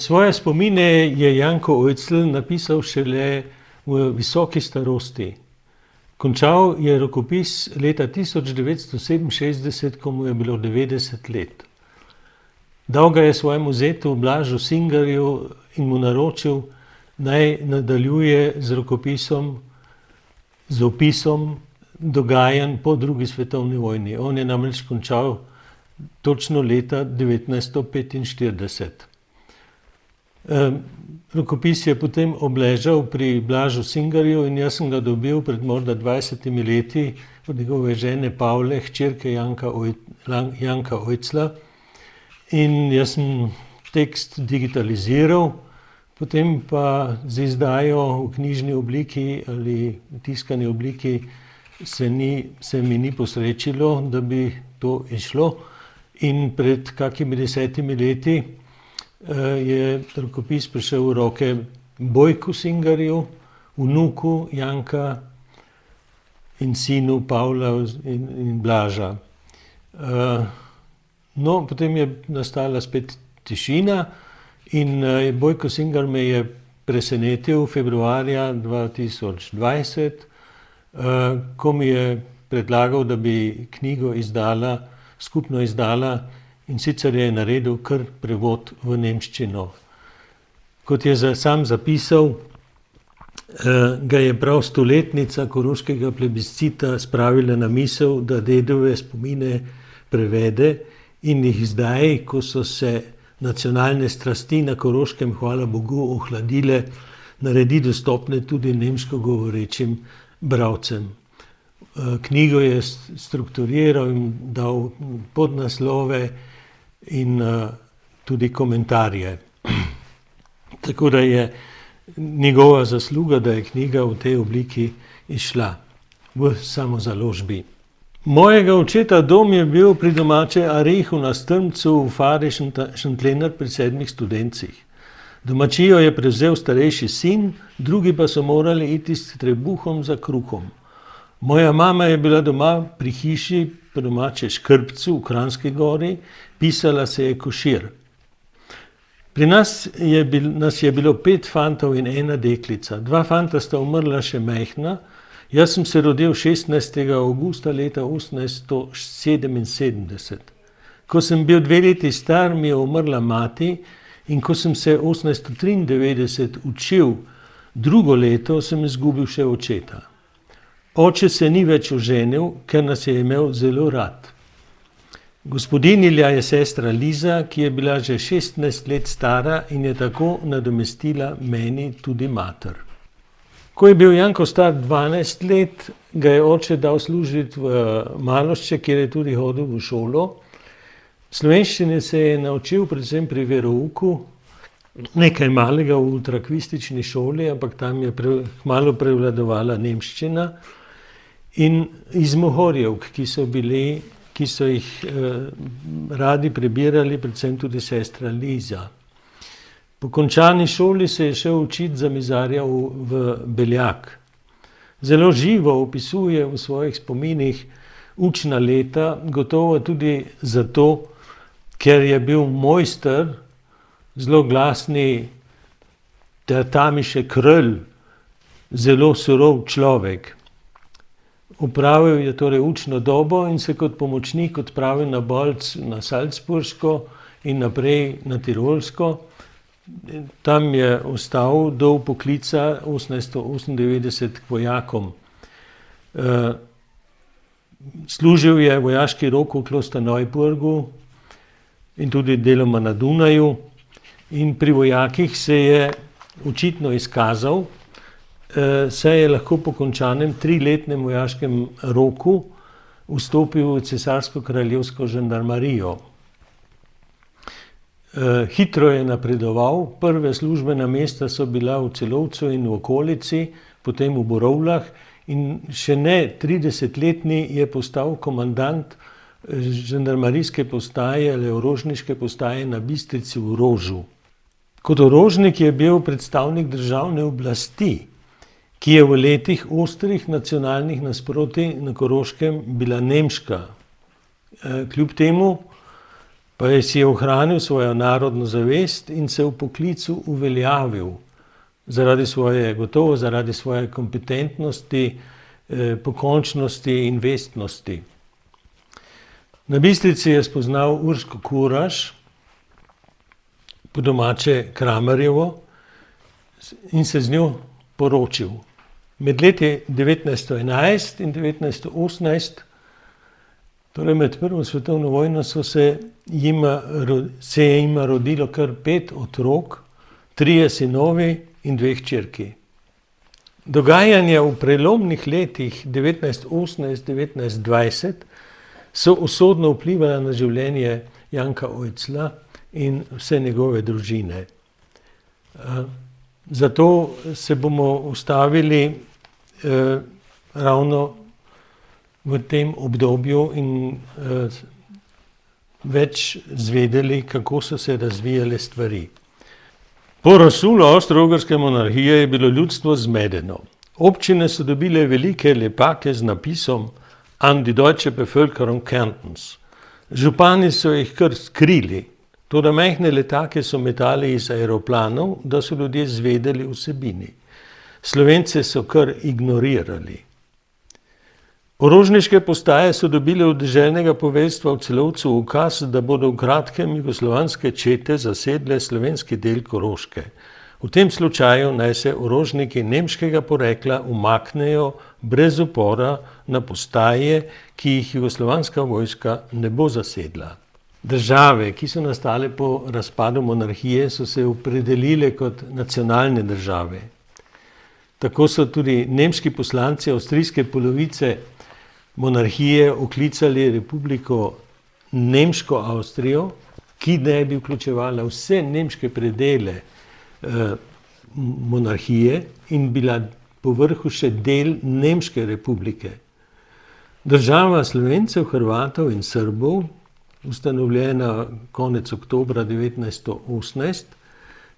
Svoje spomine je Janko Oitzl napisal šele v visoki starosti. Končal je rokopis leta 1967, ko mu je bilo 90 let. Dal ga je svojemu zetu Blažu Singarju in mu naročil, naj nadaljuje z rokopisom, z opisom dogajanj po drugi svetovni vojni. On je namreč končal točno leta 1945. Rokopis je potem obležal pri Blažu Singarju in jaz sem ga dobil pred morda 20 leti od njegove žene Pavle, hčerke Janka Oitzla. In jaz sem tekst digitaliziral, potem pa z izdajo v knjižni obliki ali tiskani obliki se mi ni posrečilo, da bi to izšlo. In pred kakimi 10 leti je rokopis prišel v roke Bojku Singarju, vnuku Janka in sinu Pavla in Blaža. No, potem je nastala spet tišina in Bojko Singar me je presenetil februarja 2020, ko mi je predlagal, da bi knjigo skupno izdala, in sicer je naredil kar prevod v nemščino. Kot je sam zapisal, ga je prav stoletnica koroškega plebiscita spravila na misel, da dedove spomine prevede in jih zdaj, ko so se nacionalne strasti na Koroškem, hvala Bogu, ohladile, naredi dostopne tudi nemško govorečim bralcem. Knjigo je strukturiral in dal podnaslove in tudi komentarje. Tako da je njegova zasluga, da je knjiga v tej obliki izšla v samozaložbi. Mojega očeta dom je bil pri domače Arehu na Strmcu v Fari Šentlenar pri 7 študencih. Domačijo je prevzel starejši sin, drugi pa so morali iti s trebuhom za kruhom. Moja mama je bila doma pri hiši, po domače Škrpcu v Kranjski Gori, pisala se je Košir. Pri nas je bilo 5 fantov in 1 deklica. 2 fanta sta umrla še majhna. Jaz sem se rodil 16. avgusta leta 1877. Ko sem bil 2 leti star, mi je umrla mati in ko sem se 1893 učil 2. leto, sem izgubil še očeta. Oče se ni več oženil, ker nas je imel zelo rad. Gospodinja je sestra Liza, ki je bila že 16 let stara in je tako nadomestila meni tudi mater. Ko je bil Janko star 12 let, ga je oče dal služiti v Malošče, kjer je tudi hodil v šolo. Slovenščine se je naučil predvsem pri verouku, nekaj malega v ultrakvistični šoli, ampak tam je kmalu prevladovala nemščina. In iz Mohorjevk, ki so jih radi prebirali, predvsem tudi sestra Liza. Po končani šoli se je šel učiti za mizarja v Beljak. Zelo živo opisuje v svojih spominih učna leta, gotovo tudi zato, ker je bil mojster, zelo glasni Tamiše Krl, zelo surov človek. Opravil je torej učno dobo in se kot pomočnik odpravil na Bolc na Salzburško in naprej na Tirolsko. Tam je ostal do vpoklica 1898 k vojakom. Služil je vojaški rok v Klosterneuburgu in tudi deloma na Dunaju. In pri vojakih se je očitno izkazal, saj je lahko po končanem 3-letnem vojaškem roku vstopil v cesarsko-kraljevsko žandarmarijo. Hitro je napredoval, prve službena mesta so bila v Celovcu in v okolici, potem v Borovljah in še ne 30-letni je postal komandant žandarmarijske postaje ali orožniške postaje na Bistrici v Rožu. Kot orožnik je bil predstavnik državne oblasti, ki je v letih ostrih nacionalnih nasprotij na Koroškem bila nemška. Kljub temu pa je si ohranil svojo narodno zavest in se v poklicu uveljavil gotovo zaradi svoje kompetentnosti, pokončnosti in vestnosti. Na Bistrici je spoznal Urško Kuraš, po domače Kramarjevo, in se z njo poročil. Med leti 1911 in 1918, torej med Prvo svetovno vojno, se je jima rodilo kar 5 otrok, 3 sinovi in 2 hčerki. Dogajanja v prelomnih letih 1918-1920 so usodno vplivala na življenje Janka Oitzla in vse njegove družine. Zato se bomo ustavili ravno v tem obdobju in več zvedeli, kako so se razvijale stvari. Po razsulu Avstro-Ogrske monarhije je bilo ljudstvo zmedeno. Občine so dobile velike lepake z napisom An die deutsche Bevölkerung Kärntens. Župani so jih kar skrili, toda majhne letake so metali iz aeroplanov, da so ljudje zvedeli vsebini. Slovence so kar ignorirali. Orožniške postaje so dobile od deželnega poveljstva v Celovcu ukaz, da bodo v kratkem jugoslovanske čete zasedle slovenski del Koroške. V tem slučaju naj se orožniki nemškega porekla umaknejo brez upora na postaje, ki jih jugoslovanska vojska ne bo zasedla. Države, ki so nastale po razpadu monarhije, so se opredelile kot nacionalne države. Tako so tudi nemški poslanci avstrijske polovice monarhije oklicali Republiko Nemško Avstrijo, ki naj bi vključevala vse nemške predele monarhije in bila povrhu še del Nemške republike. Država Slovencev, Hrvatov in Srbov, ustanovljena konec oktobra 1918,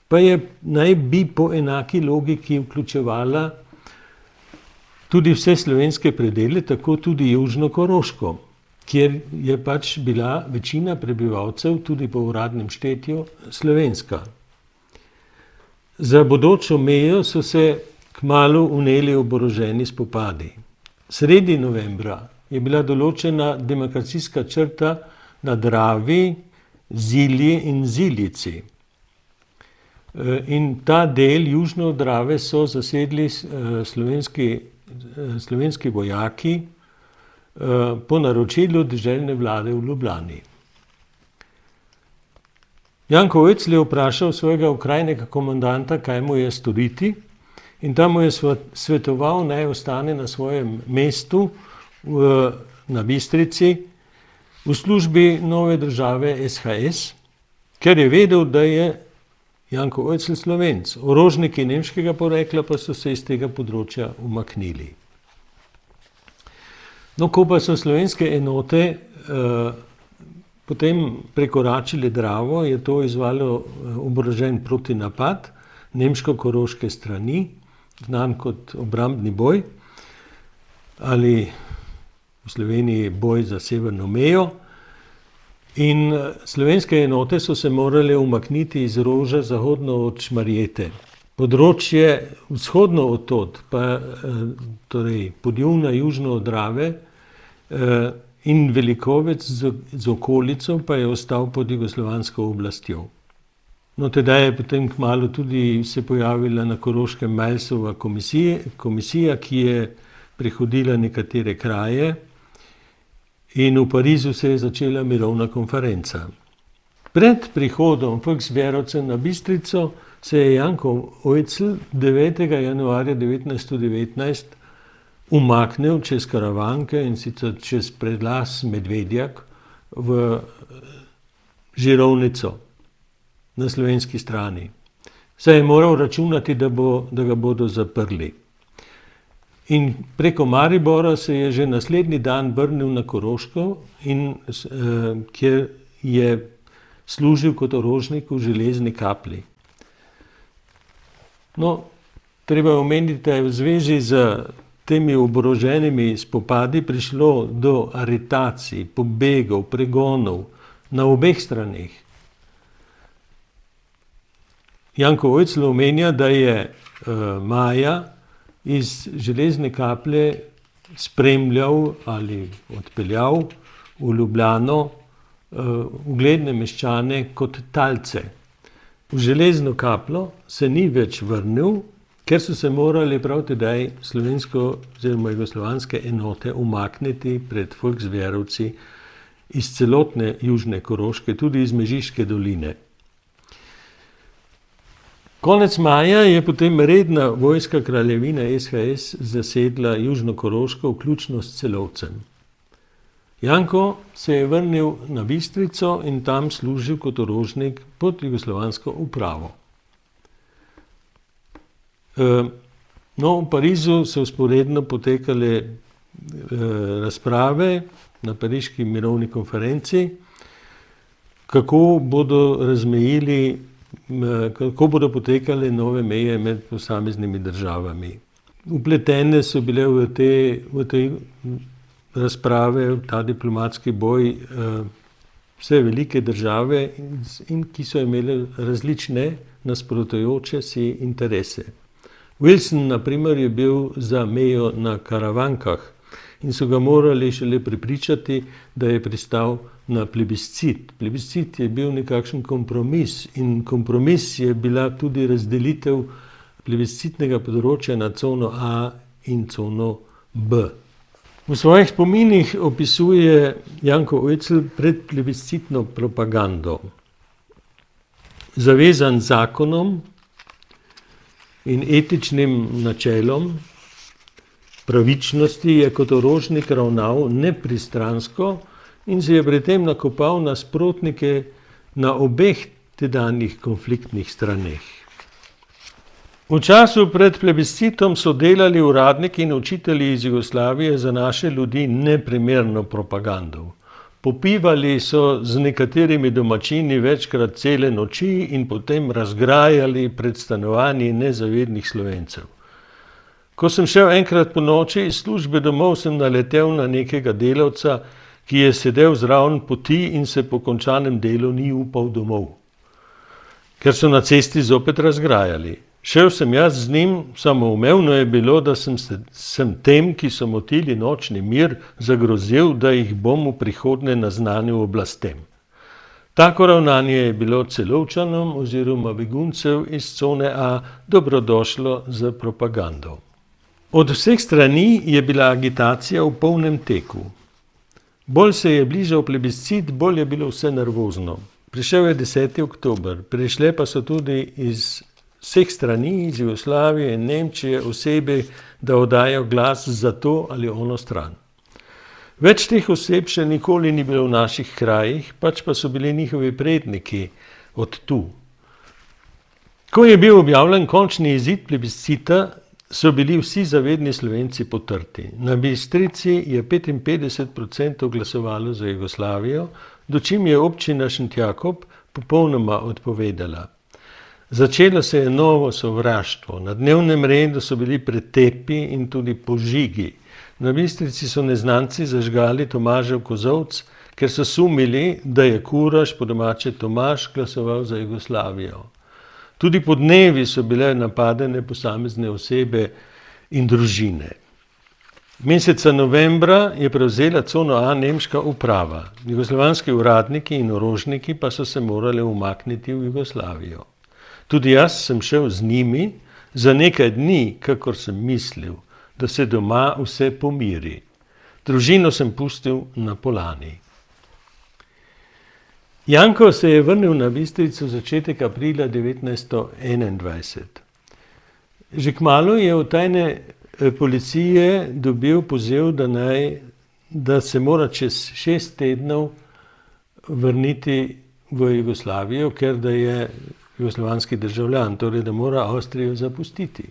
pa naj bi po enaki logiki vključevala tudi vse slovenske predele, tako tudi južno Koroško, kjer je pač bila večina prebivalcev, tudi po uradnem štetju, slovenska. Za bodočo mejo so se kmalu vneli oboroženi spopadi. Sredi novembra je bila določena demarkacijska črta na Dravi, Zilji in Ziljici. In ta del južno od Drave so zasedli slovenski vojaki po naročilu deželne vlade v Ljubljani. Janko Oitzl je vprašal svojega okrajnega komandanta, kaj mu je storiti, in ta mu je svetoval, naj ostane na svojem mestu na Bistrici v službi nove države SHS, ker je vedel, da je Janko Oitzl Slovenc. Orožniki nemškega porekla pa so se iz tega področja umaknili. No, ko pa so slovenske enote potem prekoračili Dravo, je to izvalo oborožen protinapad nemško-koroške strani, znan kot obrambni boj, ali v Sloveniji boj za severno mejo. In slovenske enote so se morale umakniti iz Roža zahodno od Šmarjete. Področje vzhodno od tod, pa torej Podjuvna južno od Drave in Velikovec z okolico pa je ostal pod jugoslovansko oblastjo. No, tedaj je potem kmalu tudi se pojavila na Koroškem Milesova komisija, ki je prehodila nekatere kraje, in v Parizu se je začela mirovna konferenca. Pred prihodom Volkswehrovcev na Bistrico se je Janko Oitzl 9. januarja 1919 umaknil čez Karavanke in sicer čez predlas Medvedjak v Žirovnico na slovenski strani. Saj je moral računati, da ga bodo zaprli. In preko Maribora se je že naslednji dan vrnil na Koroško, kjer je služil kot orožnik v Železni Kapli. No, treba je omeniti, da je v zvezi z temi oboroženimi spopadi prišlo do aretacij, pobegov, pregonov, na obeh straneh. Janko Oetzl omenja, da je Maja iz Železne Kaplje spremljal ali odpeljal v Ljubljano ugledne meščane kot talce. V Železno Kapljo se ni več vrnil, ker so se morali prav tedaj slovensko oziroma jugoslovanske enote umakniti pred Volkswehrovci iz celotne južne Koroške, tudi iz Mežiške doline. Konec maja je potem redna vojska kraljevine SHS zasedla južno Koroško, vključno s Celovcem. Janko se je vrnil na Bistrico in tam služil kot orožnik pod jugoslovansko upravo. No, v Parizu so vzporedno potekale razprave na pariški mirovni konferenci, kako bodo potekale nove meje med posameznimi državami. Vpletene so bile v te razprave, v ta diplomatski boj, vse velike države, ki so imele različne nasprotujoče si interese. Wilson, na primer, je bil za mejo na Karavankah in so ga morali šele prepričati, da je pristal na plebiscit. Plebiscit je bil nekakšen kompromis in kompromis je bila tudi razdelitev plebiscitnega področja na cono A in cono B. V svojih spominih opisuje Janko Oetzl predplebiscitno propagando. Zavezan zakonom in etičnim načelom pravičnosti je kot orožnik ravnal nepristransko in se je pri tem nakopal nasprotnike na obeh tedanjih konfliktnih straneh. V času pred plebiscitom so delali uradniki in učitelji iz Jugoslavije za naše ljudi neprimerno propagando. Popivali so z nekaterimi domačini večkrat cele noči in potem razgrajali pred stanovanji nezavednih Slovencev. Ko sem šel enkrat po noči iz službe domov, sem naletel na nekega delavca, ki je sedel zraven poti in se po končanem delu ni upal domov, ker so na cesti zopet razgrajali. Šel sem jaz z njim, samoumevno je bilo, da sem tem, ki so motili nočni mir, zagrozil, da jih bom v prihodnje naznanil oblastem. Tako ravnanje je bilo Celovčanom oziroma beguncev iz cone A dobrodošlo za propagando. Od vseh strani je bila agitacija v polnem teku. Bolj se je bližal plebiscit, bolj je bilo vse nervozno. Prišel je 10. oktober, prišle pa so tudi iz vseh strani, iz Jugoslavije in Nemčije osebe, da oddajo glas za to ali ono stran. Več teh oseb še nikoli ni bilo v naših krajih, pač pa so bili njihovi predniki od tu. Ko je bil objavljen končni izid plebiscita, so bili vsi zavedni Slovenci potrti. Na Bistrici je 55% glasovalo za Jugoslavijo, dočim je občina Šentjakob popolnoma odpovedala. Začelo se je novo sovraštvo. Na dnevnem redu so bili pretepi in tudi požigi. Na Bistrici so neznanci zažgali Tomažev kozolec, ker so sumili, da je Kuraš, po domače Tomaž, glasoval za Jugoslavijo. Tudi podnevi so bile napadene posamezne osebe in družine. Meseca novembra je prevzela cono A nemška uprava. Jugoslovanski uradniki in orožniki pa so se morali umakniti v Jugoslavijo. Tudi jaz sem šel z njimi za nekaj dni, kakor sem mislil, da se doma vse pomiri. Družino sem pustil na Polani. Janko se je vrnil na Bistrico začetek aprila 1921. Že kmalu je od tajne policije dobil poziv, da se mora čez 6 tednov vrniti v Jugoslavijo, ker da je jugoslovanski državljan, torej da mora Avstrijo zapustiti.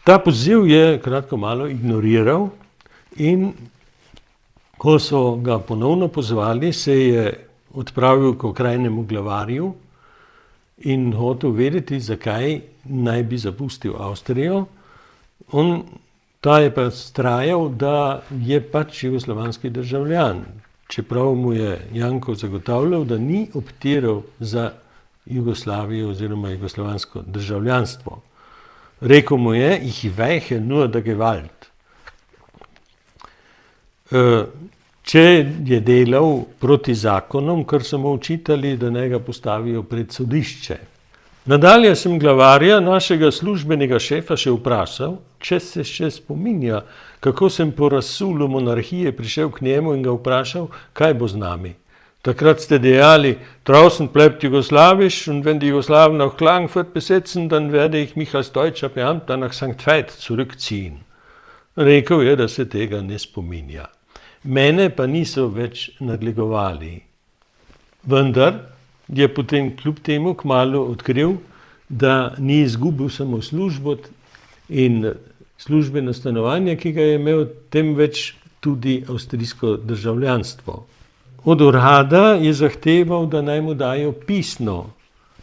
Ta poziv je kratko malo ignoriral in ko so ga ponovno pozvali, se je odpravil k okrajnemu glavarju in hotel vedeti, zakaj naj bi zapustil Avstrijo. Ta je pa vztrajal, da je pač jugoslovanski državljan. čeprav mu je Janko zagotavljal, da ni optiral za Jugoslavijo oziroma jugoslovansko državljanstvo. Rekel mu je, ich weiche nur der Gewalt. Če je delal proti zakonom, kar so mu očitali, da naj ga postavijo pred sodišče. Nadalje sem glavarja, našega službenega šefa, še vprašal, če se še spominja, kako sem po razsulu monarhije prišel k njemu in ga vprašal, kaj bo z nami. Takrat ste dejali, draußen bleibt Jugoslawisch und wenn die Jugoslawen auch Klagenfurt besetzen, dann werde ich mich als deutscher Beamter nach St. Veit zurückziehen. Rekel je, da se tega ne spominja. Mene pa niso več nadlegovali. Vendar je potem kljub temu kmalu odkril, da ni izgubil samo službo in službeno stanovanje, ki ga je imel, temveč tudi avstrijsko državljanstvo. Od urada je zahteval, da naj mu dajo pisno,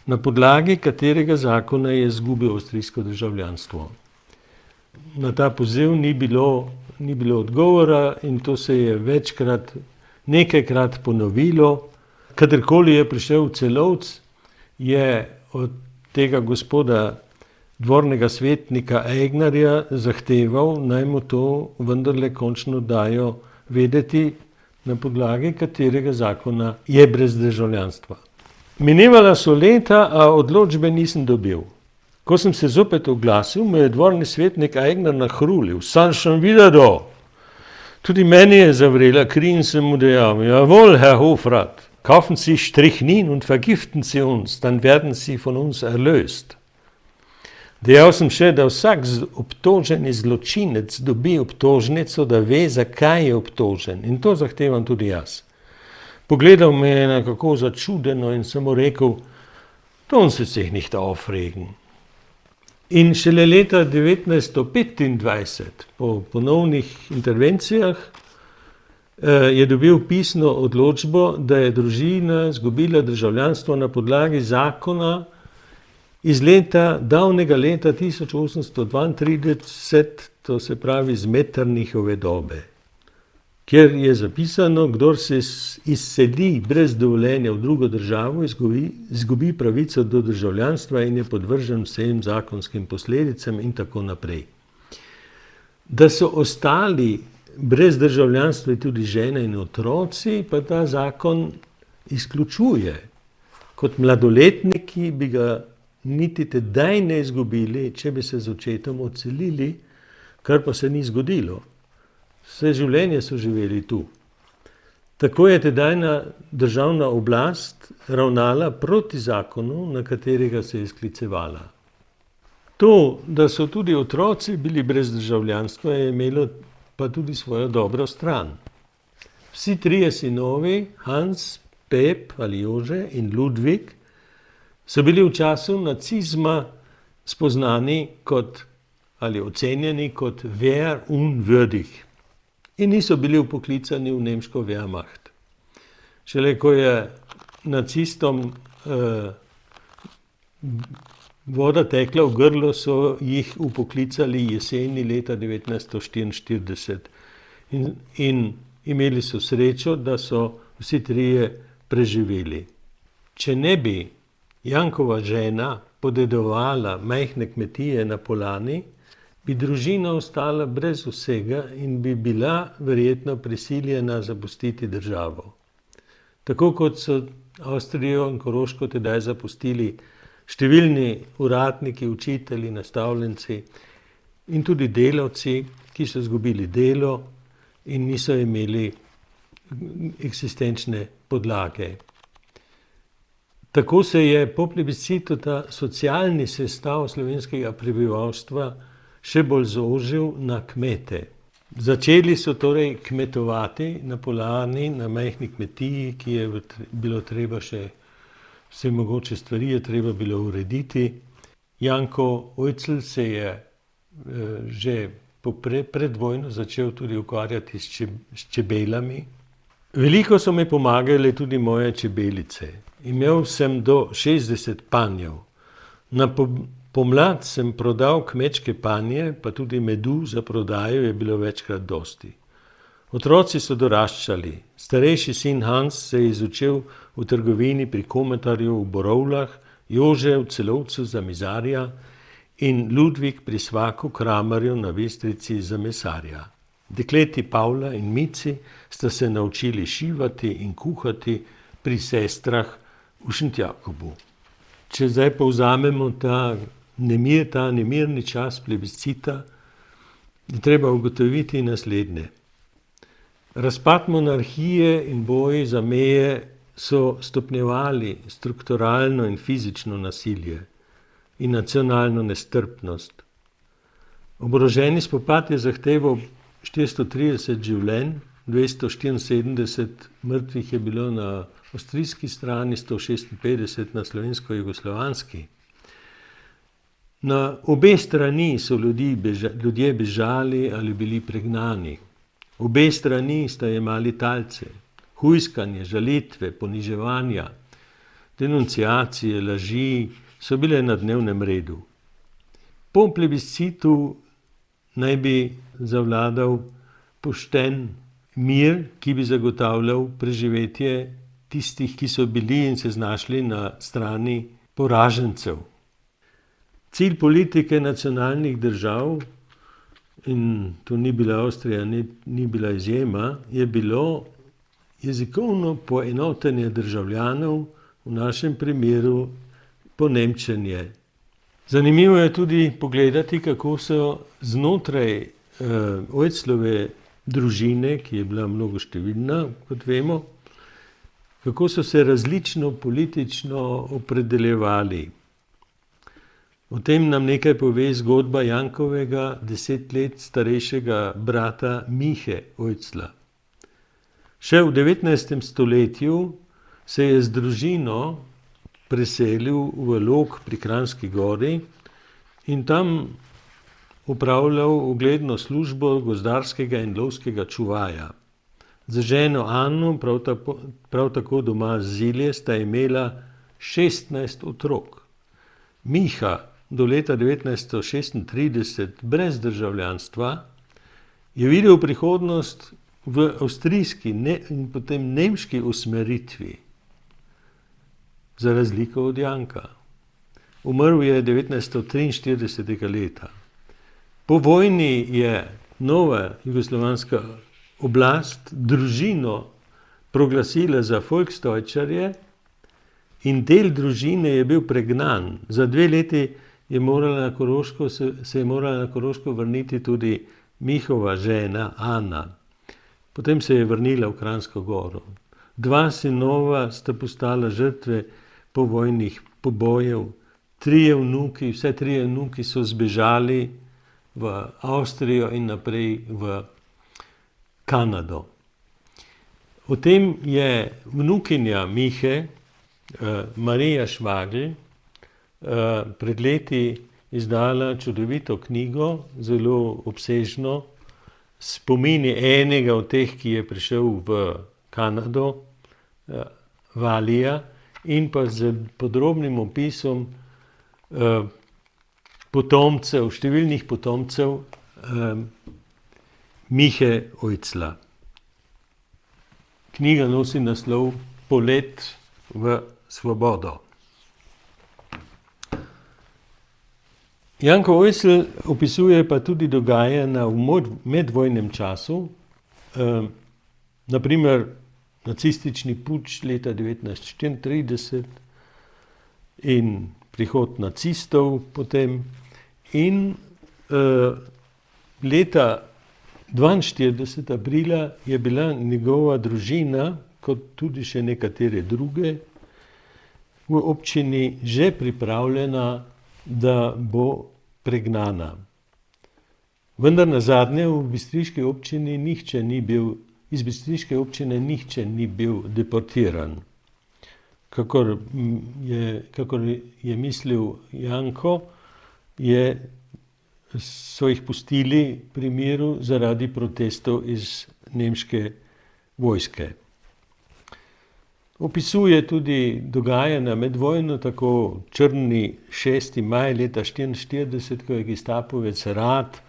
na podlagi katerega zakona je izgubil avstrijsko državljanstvo. Na ta poziv ni bilo odgovora in to se je nekajkrat ponovilo. Kadarkoli je prišel v Celovc, je od tega gospoda dvornega svetnika Eignarja zahteval, naj mu to vendarle končno dajo vedeti, na podlagi katerega zakona je brez državljanstva. Minevala so leta, a odločbe nisem dobil. Ko sem se zopet oglasil, me je dvorni svetnik Eignar nahrulil. Sem schon wieder da. Tudi meni je zavrela kri in sem mu dejal, jawohl, Herr Hofrat, kaufen Sie Strychnin und vergiften Sie uns, dann werden Sie von uns erlöst. Dejal sem še, da vsak obtoženi zločinec dobi obtožnico, da ve, zakaj je obtožen. In to zahtevam tudi jaz. Pogledal me je nekako začudeno in sem mu rekel, tun Sie sich nicht aufregen. In šele leta 1925, po ponovnih intervencijah, je dobil pisno odločbo, da je družina izgubila državljanstvo na podlagi zakona iz davnega leta 1832, to se pravi iz Metternichove dobe, kjer je zapisano, kdor se izseli brez dovoljenja v drugo državo, izgubi pravico do državljanstva in je podvržen vsem zakonskim posledicam in tako naprej. Da so ostali brez državljanstva tudi žene in otroci, pa ta zakon izključuje. Kot mladoletniki bi ga niti tedaj ne izgubili, če bi se z očetom odselili, kar pa se ni zgodilo. Vse življenje so živeli tu. Tako je tedajna državna oblast ravnala proti zakonu, na katerega se je sklicevala. To, da so tudi otroci bili brez državljanstva, je imelo pa tudi svojo dobro stran. Vsi trije sinovi, Hans, Pep ali Jože in Ludvik, so bili v času nacizma spoznani kot ali ocenjeni kot wehrunwürdig in niso bili vpoklicani v nemško Wehrmacht. Šele ko je nacistom voda tekla v grlo, so jih vpoklicali jeseni leta 1944 in imeli so srečo, da so vsi trije preživeli. Če ne bi Jankova žena podedovala majhne kmetije na Polani, bi družina ostala brez vsega in bi bila verjetno prisiljena zapustiti državo. Tako kot so Avstrijo in Koroško tedaj zapustili številni uradniki, učitelji, nastavljenci in tudi delavci, ki so izgubili delo in niso imeli eksistenčne podlage. Tako se je po plebiscitu ta socialni sestav slovenskega prebivalstva še bolj zožil na kmete. Začeli so torej kmetovati na Polani, na majhni kmetiji, ki je bilo treba še vse mogoče stvari je treba bilo urediti. Janko Ojcl se je že pred vojno začel tudi ukvarjati s čebelami. Veliko so mi pomagale tudi moje čebelice. Imel sem do 60 panjev. Na pomlad sem prodal kmečke panje, pa tudi medu za prodajo je bilo večkrat dosti. Otroci so doraščali. Starejši sin Hans se je izučil v trgovini pri Kometarju v Borovlah, Jože v Celovcu za mizarja in Ludvik pri Svaku Kramarju na Bistrici za mesarja. Dekleti Pavla in Mici sta se naučili šivati in kuhati pri sestrah v Šentjakobu. Če zdaj povzamemo ta nemirni čas plebiscita, je treba ugotoviti naslednje. Razpad monarhije in boji za meje so stopnjevali strukturalno in fizično nasilje in nacionalno nestrpnost. Oboroženi spopad je zahteval 430 življenj, 274 mrtvih je bilo na avstrijski strani, 156 na slovensko-jugoslovanski. Na obe strani so ljudje bežali ali bili pregnani. Obe strani sta jemali talce, hujskanje, žalitve, poniževanja, denunciacije, laži so bile na dnevnem redu. Po plebiscitu naj bi zavladal pošten mir, ki bi zagotavljal preživetje tistih, ki so bili in se znašli na strani poražencev. Cilj politike nacionalnih držav, in to ni bila Avstrija, ni bila izjema, je bilo jezikovno poenotenje državljanov, v našem primeru ponemčenje. Zanimivo je tudi pogledati, kako so znotraj Oeclove družine, ki je bila mnogoštevilna, kot vemo, kako so se različno politično opredeljevali. O tem nam nekaj pove zgodba Jankovega 10 let starejšega brata Mihe Oecla. Še v 19. stoletju se je z družino preselil v Log pri Kranjski Gori in tam opravljal ugledno službo gozdarskega in lovskega čuvaja. Z ženo Anno, prav tako doma z Zilje, sta imela 16 otrok. Miha do leta 1936 brez državljanstva je videl prihodnost v avstrijski in potem nemški usmeritvi, za razliko od Janka. Umrl je 1943. leta. Po vojni je nova jugoslovanska oblast družino proglasila za Volksdeutscharje in del družine je bil pregnan. Za 2 leti se je morala na Koroško vrniti tudi Mihova žena Ana. Potem se je vrnila v Kranjsko Goro. 2 sinova sta postala žrtve povojnih pobojev. Vse 3 vnuki so zbežali v Avstrijo in naprej v Kanado. O tem je vnukinja Mihe, Marija Švagl, pred leti izdala čudovito knjigo, zelo obsežno, spomini enega od teh, ki je prišel v Kanado, Valija, in pa z podrobnim opisom potomcev, številnih potomcev Mihe Oecla. Knjiga nosi naslov Polet v svobodo. Janko Oecl opisuje pa tudi dogajanja v medvojnem času, naprimer nacistični puč leta 1934 in prihod nacistov potem. In leta 42. aprila je bila njegova družina, kot tudi še nekatere druge, v občini že pripravljena, da bo pregnana. Vendar nazadnje v bistriški občini iz bistriške občine nihče ni bil deportiran. Kakor je mislil Janko, so jih pustili pri miru zaradi protestov iz nemške vojske. Opisuje tudi dogajanja med vojno, tako črni 6. maj leta 1944, ko je gestapovec Rad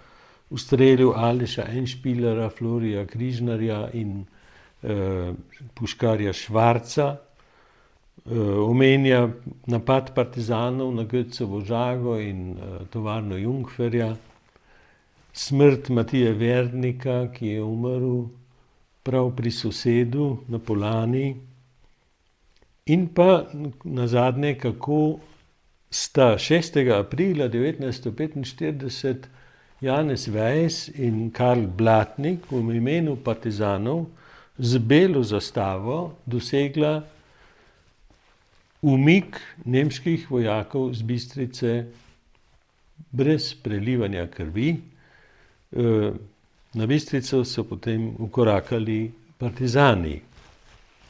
ustrelil Aleša Enšpilerja, Florija Križnarja in puškarja Švarca. Omenja napad partizanov na Goetzovo Žago in tovarno Jungferja, smrt Matije Verdnika, ki je umrl prav pri sosedu na Polani, in pa nazadnje, kako sta 6. aprila 1945 Janez Weiss in Karl Blatnik v imenu partizanov z belo zastavo dosegla umik nemških vojakov z Bistrice brez prelivanja krvi. Na Bistrico so potem ukorakali partizani.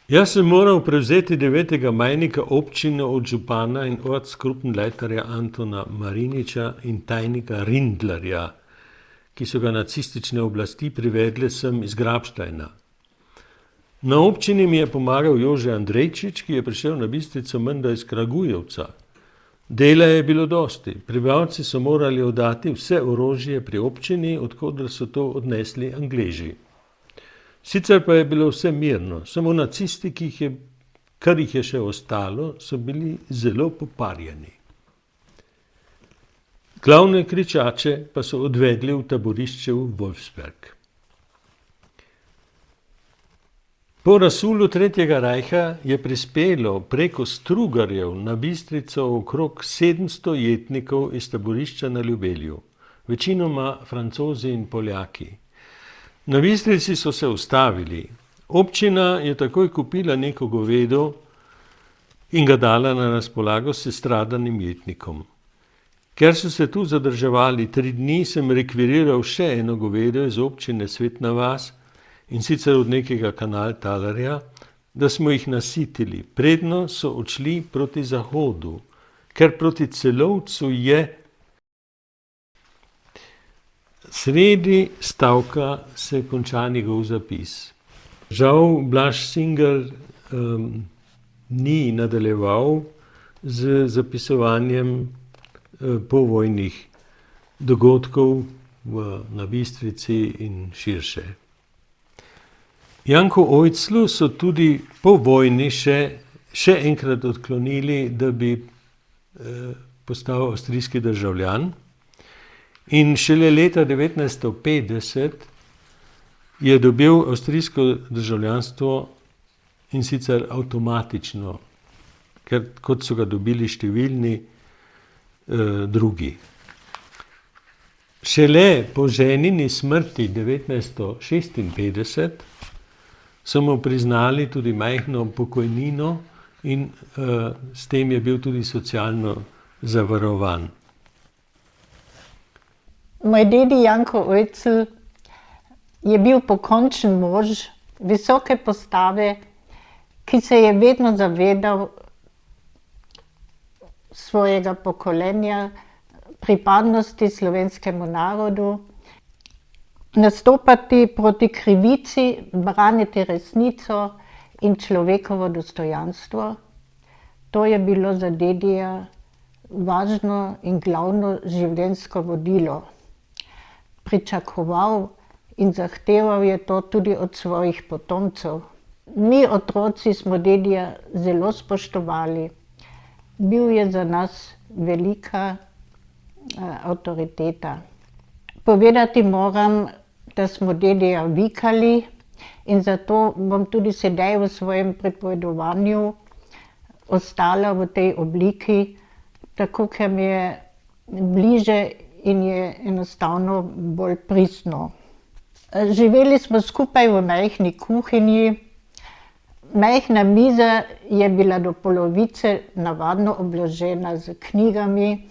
Jaz sem moral prevzeti 9. majnika občino od župana in ortsgruppenleiterja Antona Mariniča in tajnika Rindlerja, ki so ga nacistične oblasti privedle sem iz Grabštajna. Na občini mi je pomagal Jože Andrejčič, ki je prišel na Bistrico menda iz Kragujevca. Dela je bilo dosti. Prebivalci so morali oddati vse orožje pri občini, od koder so to odnesli Angleži. Sicer pa je bilo vse mirno, samo nacisti, kar jih je še ostalo, so bili zelo poparjeni. Glavne kričače pa so odvedli v taborišče v Wolfsberg. Po razsulu Tretjega rajha je prispelo preko Strugarjev na Bistrico okrog 700 jetnikov iz taborišča na Ljubelju, večinoma Francozi in Poljaki. Na Bistrici so se ustavili. Občina je takoj kupila neko govedo in ga dala na razpolago sestradanim jetnikom. Ker so se tu zadrževali 3 dni, sem rekviriral še eno govedo iz občine Svetna vas, in sicer od nekega kanaltalerja, da smo jih nasitili, predno so odšli proti zahodu, ker proti Celovcu je. Sredi stavka se konča njegov zapis. Žal Blaž Singer ni nadaljeval z zapisovanjem povojnih dogodkov na Bistrici in širše. Janku Oitzlu so tudi po vojni še enkrat odklonili, da bi postal avstrijski državljan. In šele leta 1950 je dobil avstrijsko državljanstvo, in sicer avtomatično, ker kot so ga dobili številni drugi. Šele po ženini smrti 1956 so mu priznali tudi majhno pokojnino in s tem je bil tudi socialno zavarovan. Moj dedi Janko Oitzl je bil pokončen mož visoke postave, ki se je vedno zavedal svojega pokolenja, pripadnosti slovenskemu narodu, nastopati proti krivici, braniti resnico in človekovo dostojanstvo. To je bilo za dedija važno in glavno življenjsko vodilo. Pričakoval in zahteval je to tudi od svojih potomcev. Mi otroci smo dedija zelo spoštovali. Bil je za nas velika avtoriteta. Povedati moram, da smo dedija vikali in zato bom tudi sedaj v svojem pripovedovanju ostala v tej obliki, tako ker mi je bliže in je enostavno bolj pristno. Živeli smo skupaj v majhni kuhinji. Majhna miza je bila do polovice navadno obložena z knjigami,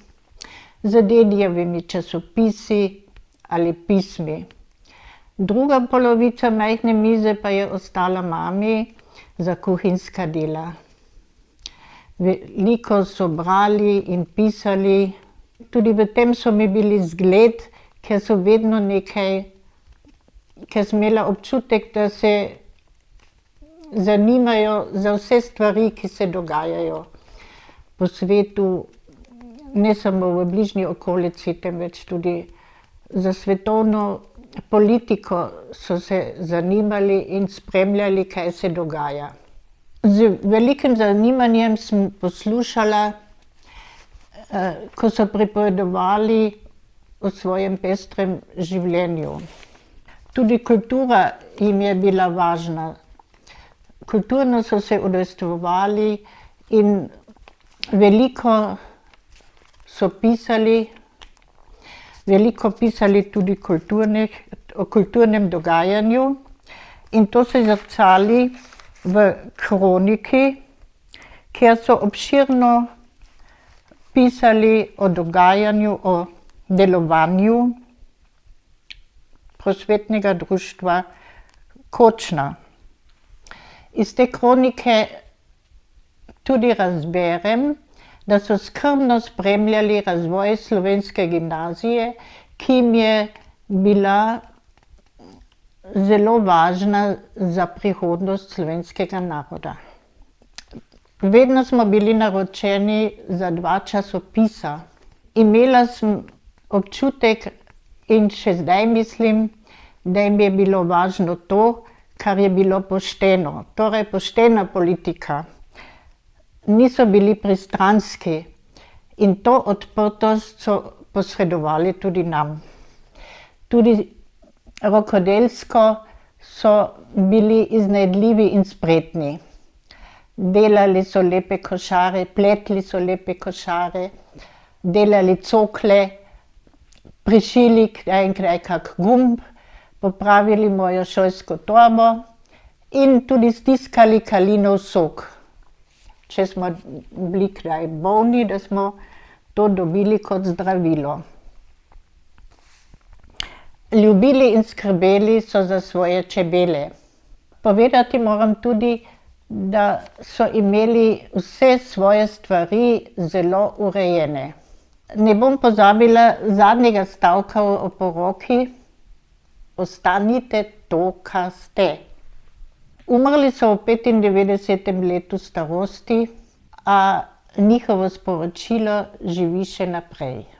z dedijevimi časopisi ali pismi. Druga polovica majhne mize pa je ostala mami za kuhinjska dela. Veliko so brali in pisali, tudi v tem so mi bili zgled, ker so vedno nekaj, ker sem imela občutek, da se zanimajo za vse stvari, ki se dogajajo po svetu, ne samo v bližnji okolici, temveč tudi Za svetovno politiko so se zanimali in spremljali, kaj se dogaja. Z velikim zanimanjem sem poslušala, ko so pripovedovali o svojem pestrem življenju. Tudi kultura jim je bila važna. Kulturno so se udejstvovali in veliko so pisali, veliko pisali tudi o kulturnem dogajanju, in to se zrcali v kroniki, kjer so obširno pisali o dogajanju, o delovanju prosvetnega društva Kočna. Iz te kronike tudi razberem, da so skrbno spremljali razvoj slovenske gimnazije, ki jim je bila zelo važna za prihodnost slovenskega naroda. Vedno smo bili naročeni za 2 časopisa. Imela sem občutek in še zdaj mislim, da jim je bilo važno to, kar je bilo pošteno, torej poštena politika. Niso bili pristranski in to odprtost so posredovali tudi nam. Tudi rokodelsko so bili iznajdljivi in spretni. Delali so lepe košare, pletli so lepe košare, delali cokle, prišili kdaj in kdaj kak gumb, popravili mojo šolsko torbo in tudi stiskali kalinov sok. Če smo bili kdaj bolni, da smo to dobili kot zdravilo. Ljubili in skrbeli so za svoje čebele. Povedati moram tudi, da so imeli vse svoje stvari zelo urejene. Ne bom pozabila zadnjega stavka o oporoki: ostanite to, kar ste. Umrli so v 95. letu starosti, a njihovo sporočilo živi še naprej.